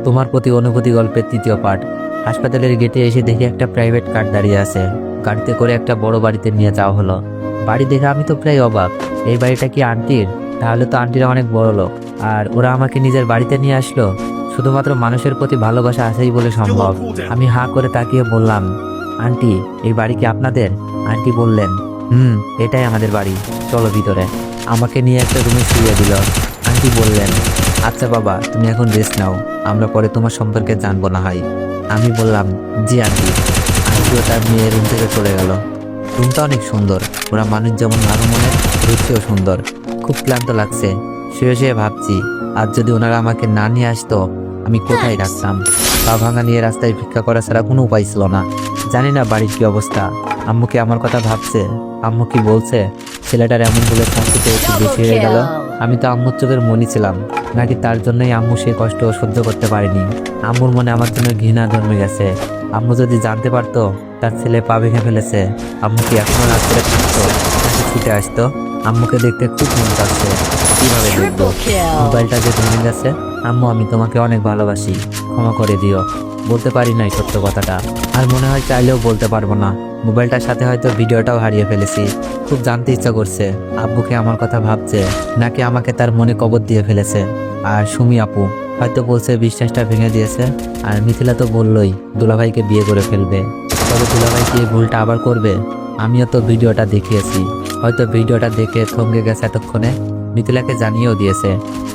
তোমার প্রতি অনুভূতি গল্পের তৃতীয় পার্ট। হাসপাতালের গেটে এসে দেখি একটা প্রাইভেট কার দাঁড়িয়ে আছে। গাড়িতে করে একটা বড় বাড়িতে নিয়ে যাওয়া হলো। বাড়ি দেখে আমি তো প্রায় অবাক। এই বাড়িটা কি আন্টির? তাহলে তো আন্টিরা অনেক বড় লোক, আর ওরা আমাকে নিজের বাড়িতে নিয়ে আসলো শুধুমাত্র মানুষের প্রতি ভালোবাসা আছেই বলে সম্ভব। আমি হাঁ করে তাকিয়ে বললাম, আন্টি এই বাড়ি কি আপনাদের? আন্টি বললেন, এটাই আমাদের বাড়ি, চলো ভিতরে। আমাকে নিয়ে একটা রুমে শুয়ে দিল। আন্টি বললেন, আচ্ছা বাবা তুমি এখন রেস্ট নাও, আমরা পরে তোমার সম্পর্কে জানবো না হয়। আমি বললাম, জি আন্টি। আন্টিও তার মেয়ের রুম থেকে চলে গেল। রুমটা অনেক সুন্দর, ওরা মানুষ যেমন ভালো মনে, রুচিও সুন্দর। খুব ক্লান্ত লাগছে, শুয়ে শুয়ে ভাবছি আজ যদি ওনারা আমাকে না নিয়ে আসতো আমি কোথায় রাখতাম। পা ভাঙা নিয়ে রাস্তায় ভিক্ষা করা ছাড়া কোনো উপায় ছিল না। জানি না বাড়ির কি অবস্থা। আম্মু কি আমার কথা ভাবছে? আম্মু কি বলছে ছেলেটার এমন বলে শান্তিতে একটু বেশি হয়ে গেল? আমি তো আম্মুর চোখের মনি ছিলাম, নাকি তার জন্যই আম্মু সেই কষ্ট সহ্য করতে পারেনি? আম্মুর মনে আমার জন্য ঘৃণা জন্মে গেছে। আম্মু যদি জানতে পারতো তার ছেলে পা ভেঙে ফেলেছে, আম্মু কি এখনো রাস্তায় থাকতো নাকি ছুটে আসতো? আম্মুকে দেখতে খুব মন চাচ্ছে, কিভাবে দেখবো? মোবাইলটা যে ভেঙে গেছে। আম্মু আমি তোমাকে অনেক ভালোবাসি, ক্ষমা করে দিও। বলতে পারি নাই সত্য কথাটা, আর মনে হয় চাইলেও বলতে পারবো না। মোবাইলটার সাথে হয়তো ভিডিওটাও হারিয়ে ফেলেছি। খুব জানতে ইচ্ছা করছে আব্বুকে আমার কথা ভাবছে নাকি আমাকে তার মনে কবর দিয়ে ফেলেছে। আর সুমি আপু হয়তো বলছে বিশ্বাসটা ভেঙে দিয়েছে। আর মিথিলা তো বললই দুলাভাইকে বিয়ে করে ফেলবে। তবে দুলাভাই কি এই ভুলটা আবার করবে? আমিও তো ভিডিওটা দেখিয়েছি, হয়তো ভিডিওটা দেখে থমকে গেছে এতক্ষণে। মিথিলাকে জানিয়েও দিয়েছে।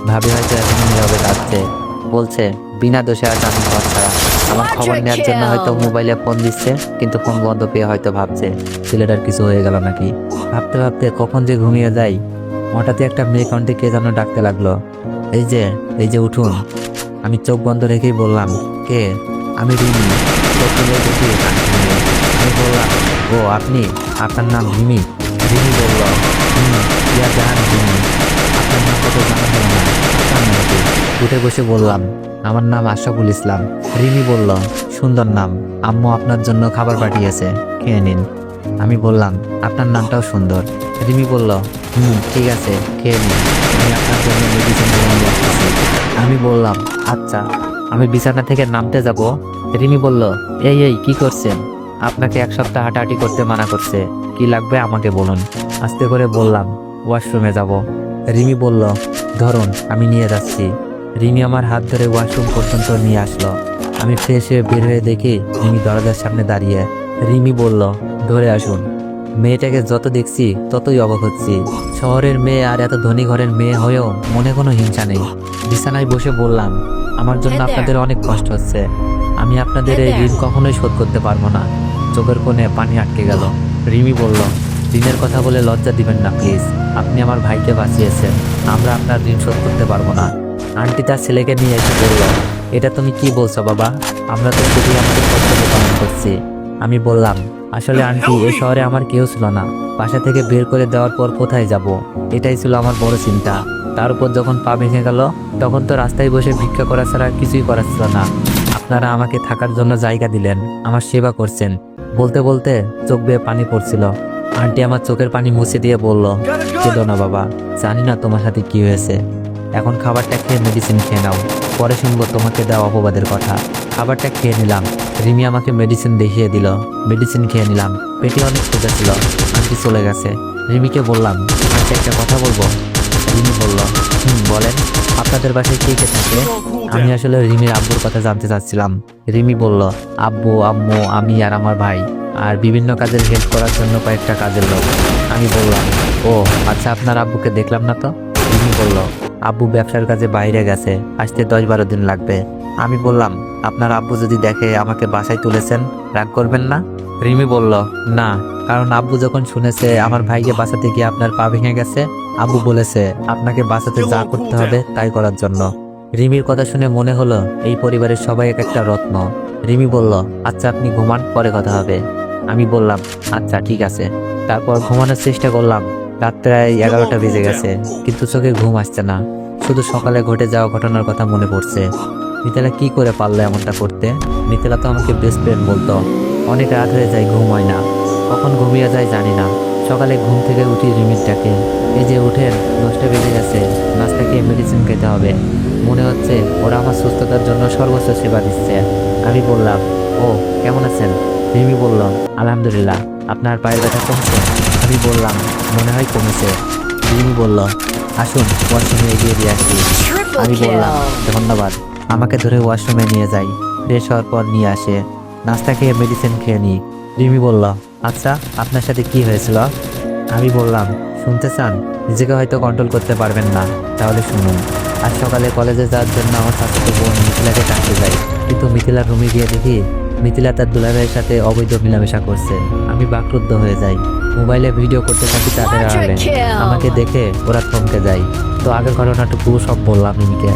ভাবি হয়তো এখন নীরবে কাঁদছে, বলছে বিনা দোষে আজ আমি ঘর ছাড়া। আমার খবর নেওয়ার জন্য হয়তো মোবাইলে ফোন দিচ্ছে, কিন্তু ফোন বন্ধ পেয়ে হয়তো ভাবছে ছেলেটার কিছু হয়ে গেল নাকি। ভাবতে ভাবতে কখন যে ঘুমিয়ে যাই। হঠাৎই একটা মেয়ে কণ্ঠে কে যেন ডাকতে লাগলো, এই যে এই যে উঠুন। আমি চোখ বন্ধ রেখেই বললাম, কে? আমি রিমি। চোখ খুলে দেখি আন্টি মেয়ে। আমি বললাম, ও আপনি, আপনার নাম রিমি? রিমি বলল, ইয়া জাহান রিমি। আপনার নাম কত জানা হলো না, আপনার নাম কি? উঠে বসে বললাম, আমার নাম আশরাফুল ইসলাম। রিমি বলল, সুন্দর নাম, আম্মু আপনার জন্য খাবার পাঠিয়েছে, খেয়ে নিন। আমি বললাম, আপনার নামটাও সুন্দর। রিমি বলল, ঠিক আছে খেয়ে নিন, আমি আপনার জন্য মেডিসিন নিয়ে আসতেছি। আমি বললাম, আচ্ছা। আমি বিছানা থেকে নামতে যাব। রিমি বলল, এই এই কি করছেন? আপনাকে এক সপ্তাহ হাঁটাহাঁটি করতে মানা করছে, কি লাগবে আমাকে বলুন। আস্তে করে বললাম, ওয়াশরুমে যাব। রিমি বলল, ধরুন আমি নিয়ে যাচ্ছি। রিমি আমার হাত ধরে ওয়াশরুম পর্যন্ত নিয়ে আসলো। আমি ফ্রেশ হয়ে বের হয়ে দেখি রিমি দরজার সামনে দাঁড়িয়ে। রিমি বলল, ধরে আসুন। মেয়েটাকে যত দেখছি ততই অবাক হচ্ছি। শহরের মেয়ে আর এত ধনী ঘরের মেয়ে হয়েও মনে কোনো হিংসা নেই। বিছানায় বসে বললাম, আমার জন্য আপনাদের অনেক কষ্ট হচ্ছে। আমি আপনাদের এই ঋণ কখনোই শোধ করতে পারবো না। চোখের কোণে পানি আটকে গেল। রিমি বলল, ঋণের কথা বলে লজ্জা দিবেন না প্লিজ। আপনি আমার ভাইকে বাঁচিয়েছেন, আমরা আপনার ঋণ শোধ করতে পারবো না। আন্টি তার ছেলেকে নিয়ে এসে বলল, এটা তুমি কি বলছো বাবা? আমরা তো শুধুই আমাদের কর্তব্য পালন করছি। আমি বললাম, আসলে আন্টি এই শহরে আমার কেউ ছিল না। বাসা থেকে বের করে দেওয়ার পর কোথায় যাব, এটাই ছিল আমার বড় চিন্তা। তার উপর যখন পা ভেঙে গেল তখন তো রাস্তায় বসে ভিক্ষা করা ছাড়া কিছুই করার ছিল না। আপনারা আমাকে থাকার জন্য জায়গা দিলেন, আমার সেবা করছেন। বলতে বলতে চোখ বেয়ে পানি পড়ছিল। আন্টি আমার চোখের পানি মুছে দিয়ে বলল, কেঁদো না বাবা, জানি না তোমার সাথে কি হয়েছে। এখন খাবারটা খেয়ে মেডিসিন খেয়ে নাও, পরে শুনবো তোমাকে দেওয়া অপবাদের কথা। খাবারটা খেয়ে নিলাম। রিমি আমাকে মেডিসিন দেখিয়ে দিল। মেডিসিন খেয়ে নিলাম। পেটে অনেক সোজা ছিল। আন্টি চলে গেছে। রিমিকে বললাম, আচ্ছা একটা কথা বলবো। রিমি বলল, বলেন। আপনাদের বাসায় কে কে থাকে? আমি আসলে রিমির আব্বুর কথা জানতে চাচ্ছিলাম। রিমি বলল, আব্বু আম্মু আমি আর আমার ভাই, আর বিভিন্ন কাজের হেল্প করার জন্য কয়েকটা কাজের লোক। আমি বললাম, ও আচ্ছা আপনার আব্বুকে দেখলাম না তো। রিমি বলল, আব্বু ব্যবসার কাজে বাইরে গেছে, আসতে 10-12 দিন লাগবে। আমি বললাম, আপনার আব্বু যদি দেখে আমাকে বাসায় তুলেছেন, রাগ করবেন না? রিমি বলল, না, কারণ আব্বু যখন শুনেছে আমার ভাইকে বাঁচাতে গিয়ে আপনার পা ভেঙে গেছে, আব্বু বলেছে আপনাকে বাঁচাতে যা করতে হবে তাই করার জন্য। রিমির কথা শুনে মনে হলো এই পরিবারের সবাই এক একটা রত্ন। রিমি বলল, আচ্ছা আপনি ঘুমান, পরে কথা হবে। আমি বললাম, আচ্ছা ঠিক আছে। তারপর ঘুমানোর চেষ্টা করলাম। রাত প্রায় 11টা বেজে গেছে, কিন্তু চোখে ঘুম আসছে না। শুধু সকালে ঘটে যাওয়া ঘটনার কথা মনে পড়ছে। মিথিলা কি করে পারলো এমনটা করতে? মিথিলা তো আমাকে বেস্ট ফ্রেন্ড বলতো। অনেক রাত হয়ে যায়, ঘুম হয় না। কখন ঘুমিয়ে যায় জানি না। সকালে ঘুম থেকে উঠি রিমির ডাকে, এই যে উঠেন, 10টা বেজে গেছে, নাস্তা খেয়ে মেডিসিন খেতে হবে। মনে হচ্ছে ওরা আমার সুস্থতার জন্য সর্বোচ্চ সেবা দিচ্ছে। আমি বললাম, ও কেমন আছেন? রিমি বলল, আলহামদুলিল্লাহ। আপনার পায়ের ব্যথা কমছে? আমি বললাম, মনে হয় কমেছে। রিমি বলল, আসুন ওয়াশরুমে এগিয়ে দিয়ে আসি। আমি বললাম, ধন্যবাদ। আমাকে ধরে ওয়াশরুমে নিয়ে যাই। ফ্রেশ হওয়ার পর নিয়ে আসে। নাস্তা খেয়ে মেডিসিন খেয়ে নিই। রিমি বলল, আচ্ছা আপনার সাথে কি হয়েছিল? আমি বললাম, শুনতে চান? নিজেকে হয়তো কন্ট্রোল করতে পারবেন না, তাহলে শুনুন। আজ সকালে কলেজে যাওয়ার জন্য আমার চাচাতো বোন মিথিলাকে ডাকতে যাই, কিন্তু মিথিলার রুমে গিয়ে দেখি মিথিলা তার দুলাভাইয়ের সাথে অবৈধ মেলামেশা করছে। আমি বাকরুদ্ধ হয়ে যাই। মোবাইলে ভিডিও করতে থাকি তাদের আড়ালে। আমাকে দেখে ওরা থমকে যায়। তো আগের ঘটনাটুকু সব বললাম রিমিকে।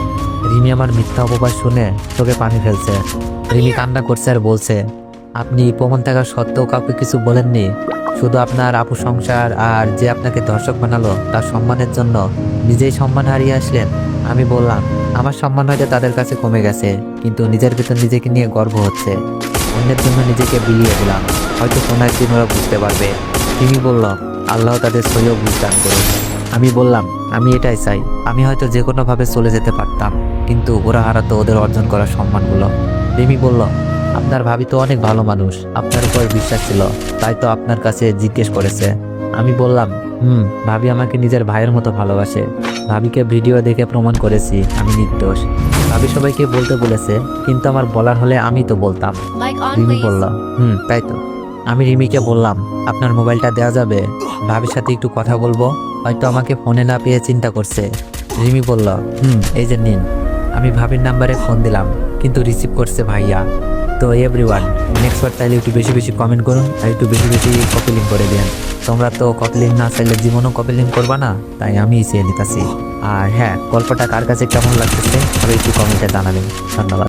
রিমি আমার মিথ্যা অপবাদ শুনে চোখে পানি ফেলছে। রিমি কান্না করছে আর বলছে, আপনি প্রমাণ থাকা সত্ত্বেও কাউকে কিছু বলেননি? শুধু আপনার আপু সংসার আর যে আপনাকে দর্শক বানালো তার সম্মানের জন্য নিজেই সম্মান হারিয়ে আসলেন? আমি বললাম, আমার সম্মান হয়তো তাদের কাছে কমে গেছে, কিন্তু নিজের ভিতর নিজেকে নিয়ে গর্ব হচ্ছে। অন্যের জন্য নিজেকে বিলিয়ে দিলাম, হয়তো কোনো একদিন ওরা বুঝতে পারবে। তিনি বলল, আল্লাহ তাদের সহিও বুঝদান করুন। আমি বললাম, আমি এটাই চাই। আমি হয়তো যে কোনোভাবে চলে যেতে পারতাম, কিন্তু ওরা হারাতো ওদের অর্জন করা সম্মানগুলো। রিমি বলল, আপনার ভাবি তো অনেক ভালো মানুষ, আপনার উপর বিশ্বাস ছিল, তাই তো আপনার কাছে জিজ্ঞেস করেছে। আমি বললাম, ভাবি আমাকে নিজের ভাইয়ের মতো ভালোবাসে। ভাবিকে ভিডিও দেখে প্রমাণ করেছি আমি নির্দোষ। ভাবি সবাইকে বলতে বলেছে, কিন্তু আমার বলার হলে আমি তো বলতাম। রিমি বলল, তাই তো। আমি রিমিকে বললাম, আপনার মোবাইলটা দেওয়া যাবে? ভাবির সাথে একটু কথা বলবো, হয়তো আমাকে ফোনে না পেয়ে চিন্তা করছে। রিমি বলল, এই যে নিন। আমি ভাবির নাম্বারে ফোন দিলাম, কিন্তু রিসিভ করছে ভাইয়া। তো এভরিওয়ান, নেক্সট বার চাইলে একটু বেশি বেশি কমেন্ট করুন আর একটু বেশি বেশি কপি লিঙ্ক করে দেন। তোমরা তো কপি লিঙ্ক না চাইলে জীবনও কপি লিঙ্ক করবা না, তাই আমি চেয়ে নিতেছি। আর হ্যাঁ, গল্পটা কার কাছে কেমন লাগতেছে সবাই একটু কমেন্টে জানাবেন। ধন্যবাদ।